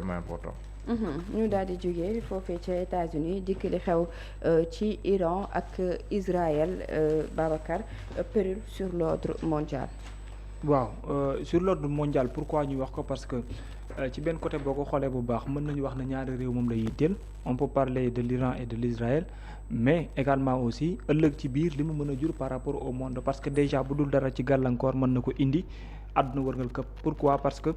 extrêmement important. ñu daal di jógee foofee ca États-Unis dikk li xew ci Iran ak Israël Babacar péril sur l'ordre mondial. waaw sur l'ordre mondial pourquoi ñuy wax ko parce que ci benn côté boo ko xoolee bu baax mën nañu wax ne ñaari réew moom la yitteel on peut parler de l'Iran et de l'Israël mais également aussi ëllëg ci biir li mu mën a jur par rapport au monde parce que déjà bu dul dara ci gàllankoor mën na ko indi àdduna wërngal këpp pourquoi parce que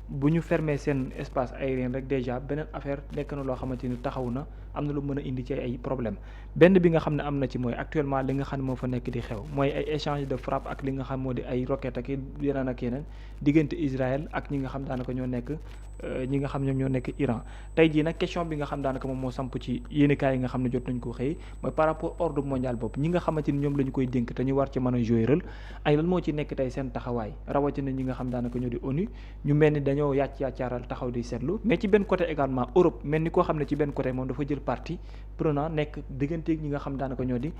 bu ñu fermer seen espace aérien rek déjà beneen affaire nekk na loo xamante ni taxaw na am na lu mën a indi ci ay problème benn bi nga xam ne am na ci mooy actuellement li nga xam ne moo fa nekk di xew mooy ay échange de frappe ak li nga xam moo di ay roquettes ak yeneen ak yeneen diggante Israël ak ñi nga xam daanaka ñoo nekk ñi nga xam ñoom ñoo nekk Iran tey jii nag question bi nga xam daanaka moom moo samp ci yéenekaay yi nga xam ne jot nañ ko xëy mooy par rapport ordre mondial boobu ñi nga xamante ni ñoom la ñu koy dénk te ñu war ci mën a jouer rôle ay lan moo ci nekk tey seen taxawaay rawatina ñi nga xam daanaka ñoo di ONU ñu mel ni dañoo yàccaaral taxaw di seetlu mais ci benn côté également Europe mel ni koo xam ne ci benn côté moom dafa jël parti prenant nekk digganteeg ñi nga xam daanaka ñoo di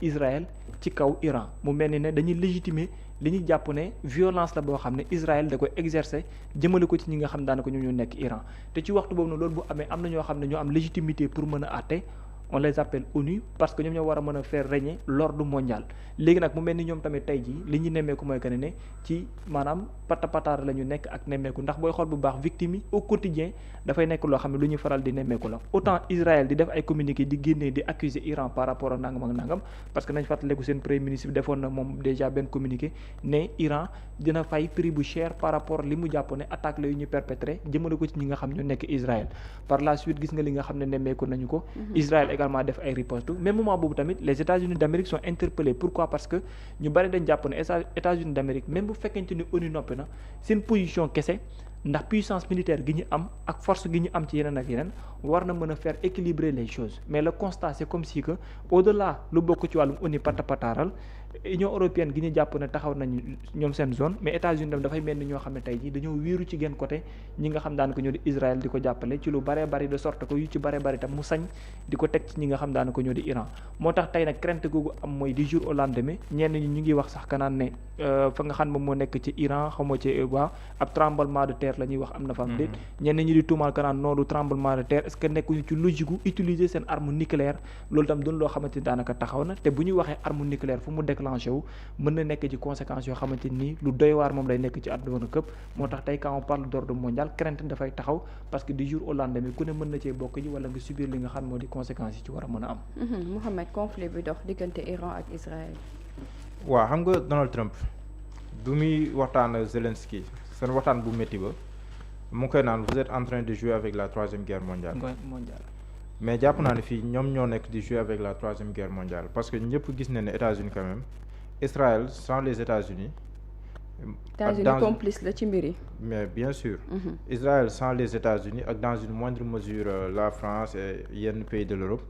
Israël ci kaw Iran mu mel ni ne dañuy légitimer li ñu jàpp ne violence la boo xam ne Israël da koy exercer jëmale ko ci ñi nga xam daanaka ñoom ñoo nekk Iran te ci waxtu boobu nag loolu bu amee am na ñoo xam ne ñoo am légitimité pour mën a àtte on les appelle ONU parce que ñoom ñoo war a mën a faire régner l'ordre mondial léegi nag mu mel ni ñoom tamit tey jii li ñu nemmeeku mooy que ne ci maanaam patapataar la ñu nekk ak nemmeeku ndax booy xool bu baax victime yi au quotidien dafay nekk loo xam ne lu ñu faral di nemmeeku la autant Israël di def ay communiqué di génnee di accuser Iran par rapport ak nangam ak nangam parce que nañ fàttaliku seen premier ministre bi defoon na moom déjà benn communiqué ne Iran dina fay prix bu cher par rapport li mu jàpp ne attaque la yu ñu perpétré jëmale ko ci ñi nga xam ñoo nekk Israël par la suite gis nga li nga xam ne nemmeeku nañu ko Israël également def ay riposte même moment boobu tamit les États-Unis d'Amérique sont interpellés pourquoi parce que ñu bari dañ jàpp ne États-Unis d'Amérique même bu fekkente ni ONU noppi na seen position kese ndax puissance militaire gi ñu am ak force gi ñu am ci yeneen ak yeneen war na mën a faire équilibrer les choses mais le constat c'est comme si que au-delà lu bokk ci wàllum ONU patapataaral Union européenne gi ñu jàpp ne taxaw nañu ñoom seen zone mais États-Unis tam dafay mel ni ñoo xam ne tey jii dañoo wéeru ci genn côté ñi nga xam daanaka ñoo di Israël di ko jàppale ci lu baree bari de sorte que yu ci baree bari tam mu sañ di ko teg ci ñi nga xam daanaka ñoo di Iran moo tax tey nag crainte googu am mooy du jour au lendemain ñenn ñi ñu ngi wax sax kanaan ne fa nga xam moom moo nekk ci Iran xamoo ci waa ab tremblement de terre la ñuy wax am na fa am déet ñenn ñi di tuumaal kanaan noonu tremblement de terre est-ce que nekkuñu ci logique gu utiliser seen arme nucléaire loolu tam doon loo xamante ni daanaka taxaw na te bu ñu waxee arme nucléaire fu mu déclenché wu mën na nekk ci conséquences yoo xamante ni lu doy waar moom lay nekk ci àdduna këpp moo tax tey quand on parle d'ordre mondial crainte dafay taxaw parce que du jour au lendemain ku ne mën na cee bokk ji wala nga subir li nga xam moo di conséquences yi ci war a mën a am. Mouhamed conflit bi dox diggante Iran ak Israël. waaw xam nga Donald Trump bu muy waxtaan ak Zelensky seen waxtaan bu métti ba mu koy naan vous êtes en train de jouer avec la troisième guerre mondiale. mais jàpp naa ne fii ñoom ñoo nekk di jouer avec la troisième guerre mondiale parce que ñëpp gis nañ ne États-Unis quand même Israël sans les États-Unis États-Unis complice la ci mbir yi. mais bien sûr. Israël sans les États-Unis ak dans une moindre mesure la France et yenn pays de l'Europe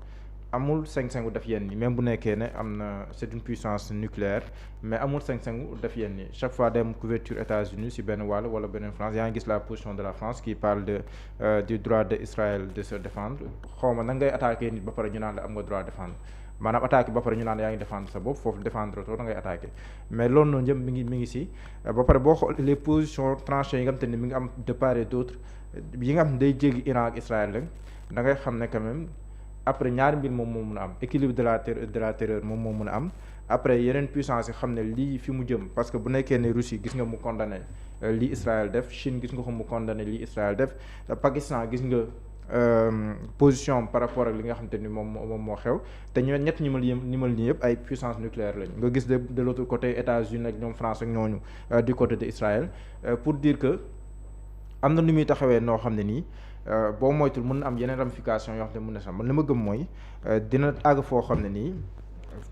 amul sañ-sañu def yenn yi même bu nekkee ne am na c'est une puissance nucléaire mais amul sañ-sañu def yenn yi chaque fois day am couverture États-Unis si benn wàll wala beneen France yaa ngi gis la position de la France qui parle de du droit de Israël de se défendre xawma nan ngay attaquer nit ba pare ñu naan la am nga droit défendre maanaam attaqué ba pare ñu naan yaa ngi défendre sa bopp foofu défendre too da ngay attaqué mais loolu noonu yëpp mi ngi si ba pare boo xool les positions tranchées yi nga xam te ne mi ngi am de part et d'autre yi nga xam ne day jéggi Iran ak Israël rek da ngay xam ne quand même après ñaari mbir moom moo mun a am équilibre de la terreur moom moo mun a am après yeneen puissance yi xam ne lii fi mu jëm parce que bu nekkee ne Russie gis nga mu condamné lii Israël def Chine gis nga ko mu condamné lii Israël def Pakistan gis nga position par rapport ak li nga xamante ni moom moo xew te ñoo ñett ñi mal ñi yëpp ay puissance nucléaire lañu nga gis de l'autre côté États-Unis ak ñoom France ak ñooñu du côté de Israël pour dire que am na nu muy taxawee noo xam ne nii boo moytul mën na am yeneen ramification yoo xam ne mën na sax man li ma gëm mooy dina àgg foo xam ne nii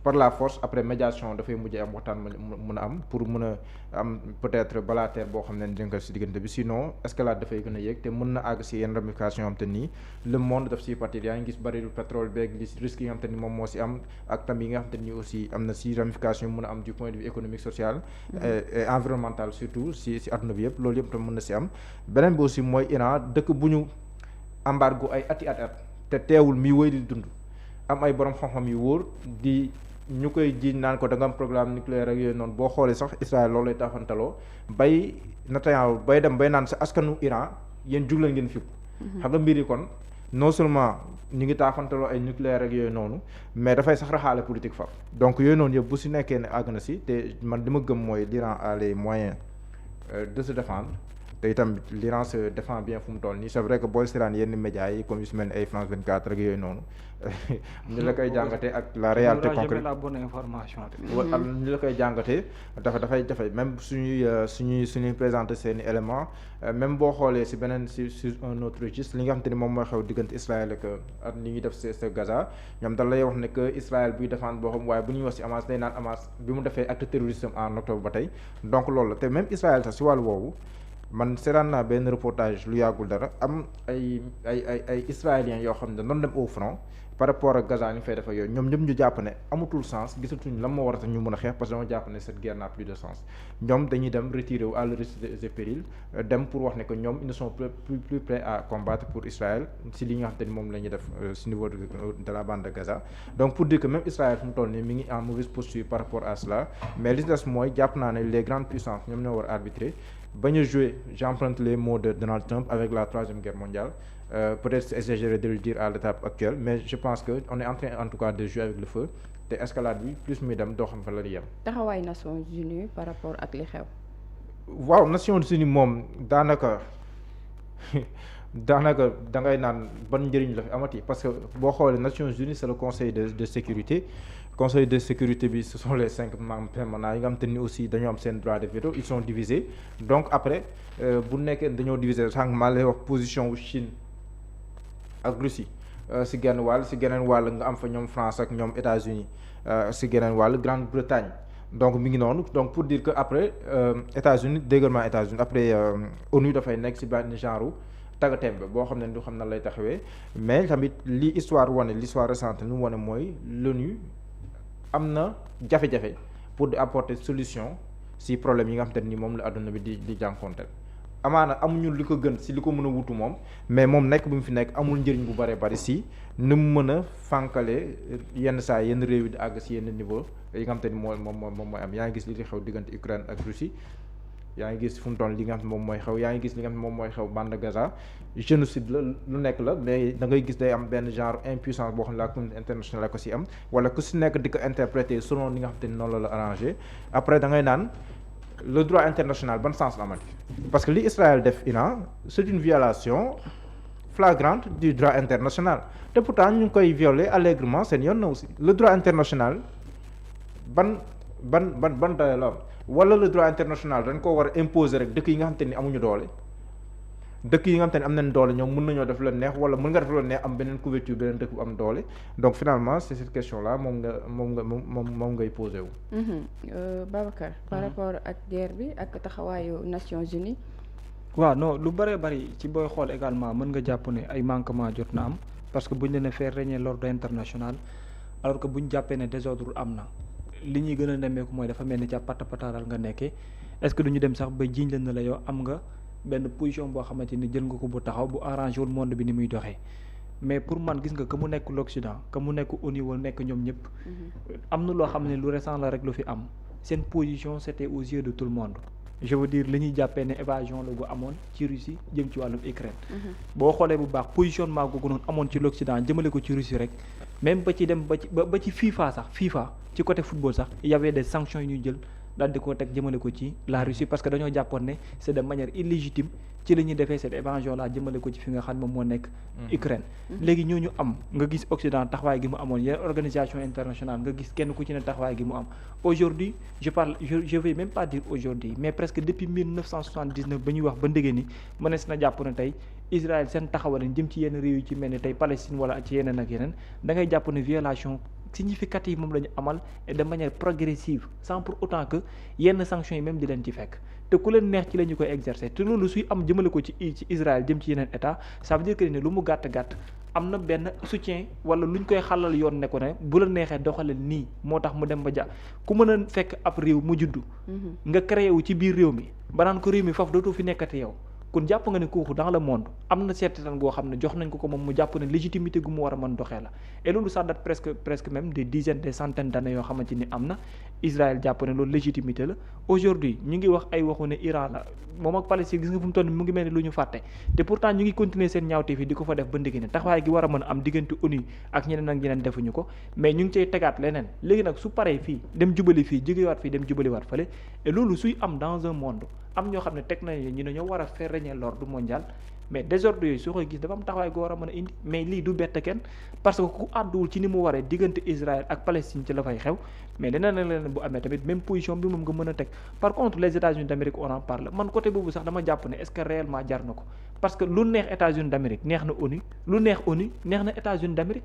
par la force après médiation dafay mujj am waxtaan mën a am pour mën a am peut-être balaa teer boo xam ne dina ko si diggante bi sinon escalade dafay gën a yéeg te mën na àgg si yenn ramification yoo xam te nii le monde daf siy partir yaa ngi gis baril pétrole beeg li risques yi nga xam te ni moom moo si am ak tam yi nga xam te ni aussi am na si ramification mën a am du point de vue économique social et environnemental surtout si adduna bi yëpp loolu yëpp tam mën na si am beneen bi aussi mooy Iran dëkk bu ñu embargo ay ati at te teewul mi wéy di dund am ay borom xam-xam yu wóor di ñu koy jiiñ naan ko da nga am programme nucléaire ak yooyu noonu boo xoolee sax Israël loolu lay taxantaloo bay Netanyahu bay dem bay naan sa askanu Iran yéen jug leen ngeen fipp xam nga mbir yi kon non seulement ñu ngi taafantaloo ay nucléaire ak yooyu noonu mais dafay sax raxaale politique fa donc yooyu noonu yëpp bu si nekkee ne àgg na si te man li ma gëm mooy l'Iran a les moyens de se défendre te itam l'Iran se défend bien fu mu toll nii c'est vrai que booy seetaan yenn médias yi comme yu si mel ni ay France 24 rek yooyu noonu ni la koy jàngatee ak la réalité concrète la bonne information ni la koy jàngatee dafay même suñuy présenter seeni éléments même boo xoolee si beneen si un autre registre li nga xamante ni moom mooy xew diggante Israël ak li ñuy def sa Gaza ñoom dañ lay wax ne que Israël buy défendre boo xam waaye bu ñuy wax si Hamas day naan Hamas bi mu defee acte terroriste en octobre ba tey donc loolu la te même Israël sax si wàllu woowu man seetaan naa benn reportage lu yàggul dara am ay israéliens yoo xam ne doon dem au front par rapport ak Gaza ni fay dafa yooyu ñoom ñëpp ñu jàpp ne amatul sens gisatuñ lan moo war a tax ñu mën a xeex parce que dama jàpp ne cette guerre n'a plus de sens ñoom dañuy dem retiré wu à leur risque et péril dem pour wax ne que ñoom ils ne sont plus prêts à combattre pour Israël si li nga xam te ni moom la ñuy def si niveau de la bande de Gaza donc pour dire que même Israël fu mu toll nii mi ngi en mauvaise posture par rapport à cela mais li des mooy jàpp naa ne les grandes puissances ñoom ñoo war a arbitrer bañ a jouer j'emprunte les mots de Donald Trump avec la troisième guerre mondiale peut-être c'est exagéré de le dire à l'étape actuelle mais je pense que on est en train en tout cas de jouer avec le feu te escalade bi plus muy dem doo xam fa la di yem. taxawaay Nations Unies par rapport ak li xew. waaw Nations Unies moom daanaka da ngay naan ban njëriñ la fi amati parce que boo xoolee Nations Unies c'est le conseil de sécurité. Conseil de sécurité bi ce sont les 5 membres permanents yi nga xam te ni aussi dañoo am seen droit de veto ils sont divisés donc après bu nekkee dañoo diviser sànq maa lay wax position wu Chine ak Russie si genn wàll si geneen wàll nga am fa ñoom France ak ñoom États-Unis si geneen wàll Grande-Bretagne donc mi ngi noonu donc pour dire que après États-Unis déggalement États-Unis après ONU dafay nekk si benn genre taggatémbe boo xam ne du xam na lay taxawee mais tamit li histoire récente nu wane mooy l'ONU am na jafe-jafe pour di apporter solution si problème yi nga xamante ni moom la àdduna bi di jànkonteel amaana amuñu li ko gën si li ko mën a wutu moom mais moom nekk bu mu fi nekk amul njëriñ bu bëree bëri si ni mu mën a fànkale yenn saa yenn réew yi di àgg si yenn niveau yi nga xamante ni moom mooy am yaa ngi gis li di xew diggante Ukraine ak Russie yaa ngi gis fu mu toll li nga xam ne moom mooy xew yaa ngi gis li nga xam ne moom mooy xew bande Gaza génocide la lu nekk la mais da ngay gis day am benn genre impuissance boo xam ne la communauté internationale ko si am wala ku si nekk di ko interpréter selon li nga xam te ni noonu la arrangé après da ngay naan le droit international ban sens la amati parce que li Israël def Iran c'est une violation flagrante du droit international te pourtant ñu ngi koy violer allègrement seen yoon na aussi le droit international ban doole la am wala le droit international dañ ko war a imposer rek dëkk yi nga xam te ni amuñu doole dëkk yi nga xam te ni am nañ doole ñoom mën nañoo def lu neex wala mën nga def lu neex am beneen couverture beneen dëkk bu am doole donc finalement c'est cette question là moom ngay posé wu. Babacar. par rapport ak guerre bi ak taxawaayu Nations Unies. waaw non lu bëree bëri ci booy xool également mën nga jàpp ne ay manquement jot na am parce que buñ leen faire régner l'ordre international alors que buñ jàppee ne désordre am na. li ñuy gën a nemmeeku mooy dafa mel ni ca pataaral nga nekkee est-ce que duñu dem sax ba jiñ leen na la yow am nga benn position boo xamante ni jël nga ko bu taxaw bu arrangé wul monde bi ni muy doxee mais pour man gis nga que mu nekk l'Occident que mu nekk au niveau nekk ñoom ñëpp. am na loo xam ne lu récent la rek lu fi am seen position c'était aux yeux de tout le monde. je veux dire li ñuy jàppee ne évasion la gu amoon ci Russie jëm ci wàllum Ukraine. boo xoolee bu baax positionnement googu noonu amoon ci l'Occident jëmale ko ci Russie rek même ba ci dem ba ci FIFA sax FIFA ci côté football sax y avait des sanctions yu ñuy jël daal di ko teg jëmale ko ci la Russie parce que dañoo jàppoon ne c'est de manière illégitime ci la ñuy defee cette évasion là jëmale ko ci fi nga xam moom moo nekk Ukraine. léegi ñooñu am nga gis Occident taxawaay gi mu amoon yeneen organisation internationale nga gis kenn ku ci ne taxawaay gi mu am aujourd'hui je vais même pas dire aujourd'hui mais presque depuis 1979 ba ñuy wax ba ndege ni mënees na jàpp ne tey Israël seen taxawalin jëm ci yenn réew yi ci mel ni tey Palestine wala ci yeneen ak yeneen da ngay jàpp ne violation significative moom la ñu amal et de manière progressive sans pour autant que yenn sanctions yi même di leen ci fekk te ku leen neex ci la ñu koy exercer te loolu suy am jëmale ko ci Israël jëm ci yeneen état ça veut dire que ne lu mu gàtt am na benn soutien wala lu ñu koy xalal yoon ne ko ne bu la neexee doxalal nii moo tax mu dem ba ku mën a fekk ab réew mu juddu nga créé wu ci biir réew mi ba naan ko réew mi foofu dootoo fi nekkati yow kon jàpp nga ne kooku dans le monde am na certitude goo xam ne jox nañ ko moom mu jàpp ne légitimité gu mu war a mën doxee la et loolu ça date presque même des dizaines des centaines d'années yoo xamante ni am na Israël jàpp ne loolu légitimité la aujourd'hui ñu ngi wax ay waxu ne Iran la moom ak Palestine gis nga fu mu toll mu ngi mel ni lu ñu fàtte te pourtant ñu ngi continuer seen ñaawteef yi di ko fa def ba ndigi ne taxawaay gi war a mën a am diggante ONU ak ñeneen defuñu ko mais ñu ngi cay tegaat leneen léegi nag su paree fii dem jubali fii jógewaat fii dem jubaliwaat fële et loolu suy am dans un monde am ñoo xam ne teg nañ ñu ne ñoo war a faire régner l'ordre mondial mais désordre yooyu soo koy gis dafa am taxawaay goo war a mën a indi mais lii du bett kenn parce que ku àdduwul ci ni mu waree diggante Israël ak Palestine ci la fay xew mais leneen bu amee tamit même position bi moom nga mën a teg par contre les États-Unis d'Amérique on en parle man côté boobu sax dama jàpp ne est-ce que réellement jar na ko parce que lu neex États-Unis d'Amérique neex na ONU lu neex ONU neex na États-Unis d'Amérique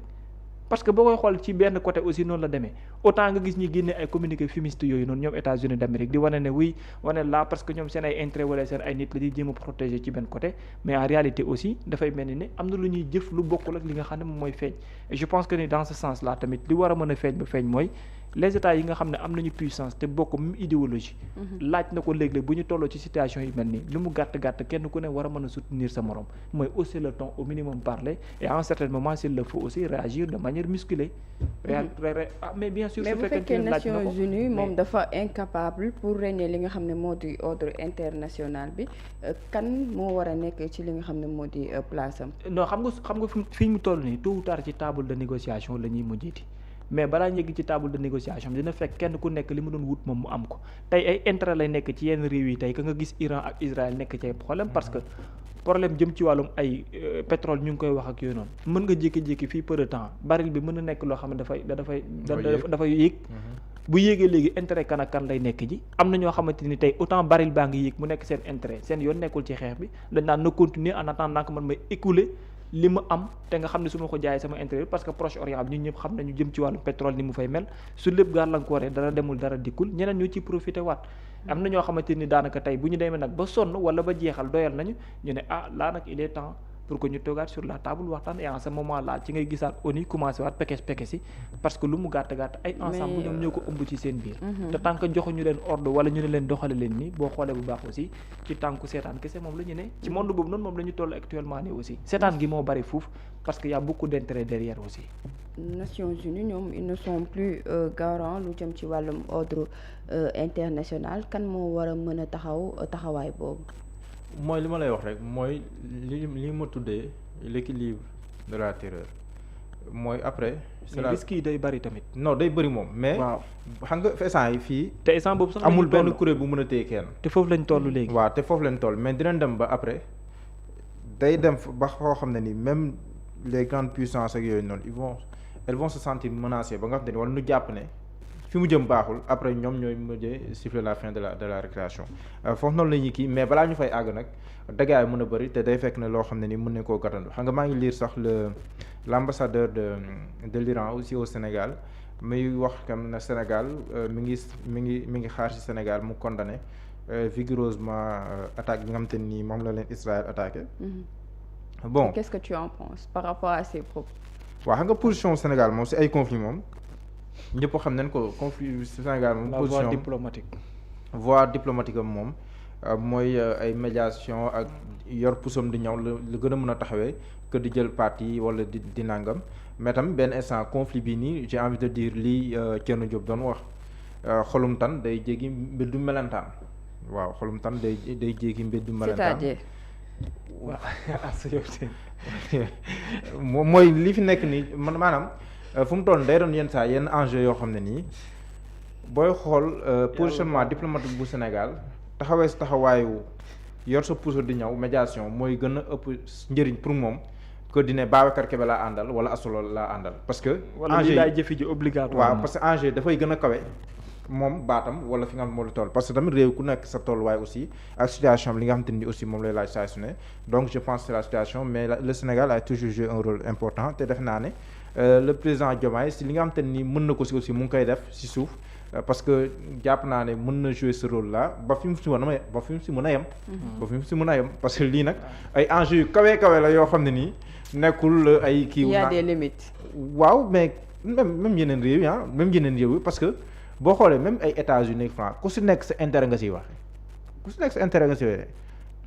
parce que boo koy xool ci benn côté aussi noonu la demee autant nga gis ñi génne ay communiqué fumiste yooyu noonu ñoom États-Unis d'Amérique di wane ne oui wane là parce que ñoom seen ay intérêt wala seen ay nit la di jéem a protéger ci benn côté mais en réalité aussi dafay mel ni ne am na lu ñuy jëf lu bokkul ak li nga xam ne moom mooy feeñ et je pense que ni dans ce sens là tamit li war a mën a feeñ ba feeñ mooy les états yi nga xam ne am nañu puissance te bokk même idéologie laaj na ko léeg-léeg bu ñu tolloo ci situation yi mel nii li mu gàtt kenn ku ne war a mën a soutenir sa morom mooy hausser le ton au minimum parler et à un certain moment s'il le faut aussi réagir de manière musculée mais bien sûr mais bu fekkee Nations Unies moom dafa incapable pour régner li nga xam ne moo di ordre international bi kan moo war a nekk ci li nga xam ne moo di place am non xam nga fi mu toll nii tôt ou tard ci table de négociation la ñuy mujjiti mais balaa ñu yegg ci table de négociation dina fekk kenn ku nekk li mu doon wut moom mu am ko tey ay intérêt lay nekk ci yenn réew yi tey ka nga gis Iran ak Israël nekk ci ay problème parce que problème jëm ci wàllum ay pétrole ñu ngi koy wax ak yooyu noonu mën nga jékki-jékki fii peu de temps baril bi mën na nekk loo xam ne dafay yéeg bu yéegee léegi intérêt kan ak kan lay nekk ji am na ñoo xamante ni tey autant baril baa ngi yéeg mu nekk seen intérêt seen yoon nekkul ci xeex bi dañ naan na continuer en attendant que man may écouler li ma am te nga xam ne su ma ko jaayee sama intérêt parce que Proche-Orient bi ñun ñëpp xam nañu jëm ci wàllu pétrole ni mu fay mel su lépp gàllankooree dara demul dara dikkul ñeneen ñoo ciy profité waat am na ñoo xamante ni daanaka tey bu ñu demee nag ba sonn wala ba jeexal doyal nañu ñu ne laa nag il est temps pour que ñu toogaat sur la table waxtaan et en ce moment là ci ngay gisaat ONU commencé waat pekes yi parce que lu mu gàtt ay ensemble ñoom ñoo ko ëmb ci seen biir te tant que joxuñu leen ordre wala ñu ne leen doxale leen nii boo xoolee bu baax aussi ci tànku seetaan kese moom la ñu ne ci monde boobu noonu moom la ñu toll actuellement nii aussi seetaan gi moo bari fuuf parce que y a beaucoup d'intérêt derrière aussi Nations Unies ñoom ils ne sont plus garants lu jëm ci wàllum ordre international kan moo war a mën a taxawaay boobu mooy li ma lay wax rek mooy li ma tuddee l'équilibre de la terreur mooy après. risque yi day bari tamit. non day bari moom mais. waaw xam nga instant yi fii. te instant boobu sax amul benn kuréel bu mën a téye kenn. te foofu lañ toll léegi. waaw te foofu lañ toll mais dinañ dem ba après day dem ba xoo xam ne ni même les grandes puissances ak yooyu noonu elles vont se sentir menacées ba nga xam ne ni wala nu jàpp ne. fi mu jëm baaxul après ñoom ñooy mujjee siffler la fin de la récréation foofu noonu la ñuy kii mais balaa ñu fay àgg nag dégâts yi mën a bëri te day fekk ne loo xam ne ni mën nañ koo gàttandu xam nga maa ngi lire sax l'ambassadeur de l'Iran aussi au Sénégal muy wax kam na Sénégal mi ngi xaar ci Sénégal mu condamné vigoureusement attaque bi nga xam te ni moom la leen Israël attaqué. Bon qu'est-ce que tu en penses par rapport à ces propos. waaw xam nga position Sénégal moom ci ay conflit moom. ñëpp xam nañ ko conflit Sénégal moom position voie diplomatique am moom mooy ay médiation ak yor pusam di ñëw lu gën a mën a taxawee que di jël parti wala di nangam mais tam benn instant conflit bi nii j'ai envie de dire lii Thierno Diop doon wax xolum tan day jéggi mbeddu melentaan waaw xolum tan day jéggi mbeddu melentaan waaw mooy li fi nekk nii maanaam fu mu toll day doon yenn saa yenn enjeu yoo xam ne nii booy xool positionnement diplomatique bu Sénégal taxawee si taxawaayu yor sa puso di ñëw médiation mooy gën a ëpp njëriñ pour moom que di ne Babacar Kébé laa àndal wala Asolo laa àndal parce que enjeu yi jëfi ji obligatoire waaw parce que enjeu dafay gën a kawe moom baatam wala fi nga xam moo la toll parce que tamit réew ku nekk sa tolluwaay aussi ak situation bi li nga xam te ni aussi moom lay laaj saa su ne donc je pense que c'est la situation mais le Sénégal a toujours joué un rôle important te def naa ne le président Diomaye si li nga xam te ni mën na ko si aussi mu ngi koy def si suuf parce que jàpp naa ne mën na jouer ce rôle là ba fi mu si mën a yem ba fi mu si mën a yem parce que lii nag ay enjeux yu kawe la yoo xam ne nii nekkul ay kii il y a des limites waaw mais même yeneen réew yi même yeneen réew yi parce que boo xoolee même ay États-Unis France ku si nekk sa intérêt nga siy wax ku si nekk sa intérêt nga siy waxee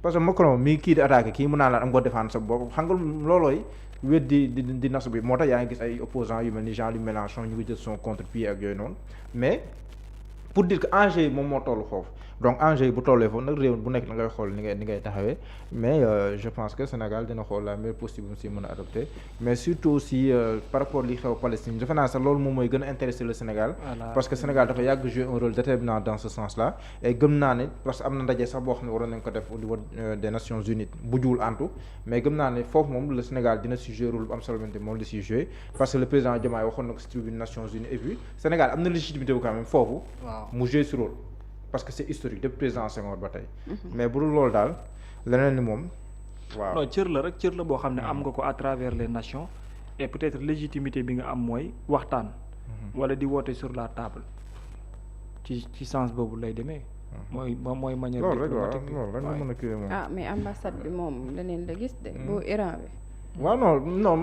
parce que Macron mii kii di attaqué kii mun naa la am nga défendre sa bopp xam nga loolooy wét di nasu bi moo tax yaa ngi gis ay opposants yu mel ni Jean-Luc Mélenchon ñu ngi jël son contre-pied ak yooyu noonu mais pour dire que enjeu yi moom moo toll foofu donc enjeu yi bu tollee foofu nag réew bu nekk da ngay xool ni ngay taxawee mais je pense que Sénégal dina xool la meilleure posture bu mu si mën a adopté mais surtout aussi par rapport li xew Palestine defe naa sax loolu moom mooy gën a intéressé le Sénégal parce que Sénégal dafa yàgg jouer un rôle déterminant dans ce sens là et gëm naa ne parce que am na ndaje sax boo xam ne waroon nañ ko def au niveau des Nations Unies bu juwul antu mais gëm naa ne foofu moom le Sénégal dina si jouer rôle bu am solo moom la si jouer parce que le président Diomaye waxoon na ko si tribune Nations Unies et puis Sénégal am na légitimité bu quand même foofu mu jouer ce rôle parce que c'est historique depuis président Senghor ba tey mais bu dul loolu daal leneen ni moom waaw non cër la rek cër la boo xam ne am nga ko à travers les nations et peut-être légitimité bi nga am mooy waxtaan wala di woote sur la table ci sens boobu lay demee mooy manière diplomatique loolu rek nga mën a kii moom mais ambassade bi moom leneen la gis de bu Iran bi waaw non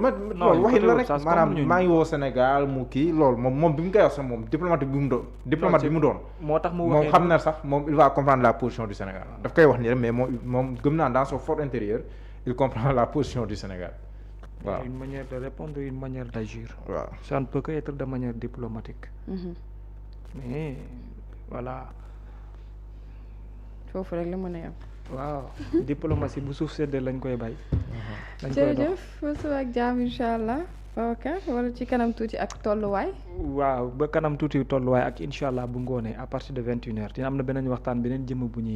loolu waxin la rek maanaam maa ngi woo Sénégal mu kii loolu moom bi mu koy wax sax moom diplomate bi mu doon moo tax mu moom xam na sax moom il va comprendre la position du Sénégal daf koy wax nii rek mais moom gëm naa dans son fort intérieur il comprend la position du Sénégal waaw une manière de répondre une manière d'agir waaw ça ne peut que être de manière diplomatique mais voilà foofu rek la mën a yem waaw diplomatie bu suuf seddee lañ koy bay jërëjëf suba ak jaam incha allah Babacar wala ci kanam tuuti ak tolluwaay waaw ba kanam tuuti tolluwaay ak incha allah bu ngoonee à partir de 21h dina am na beneen waxtaan beneen jëmm bu ñuy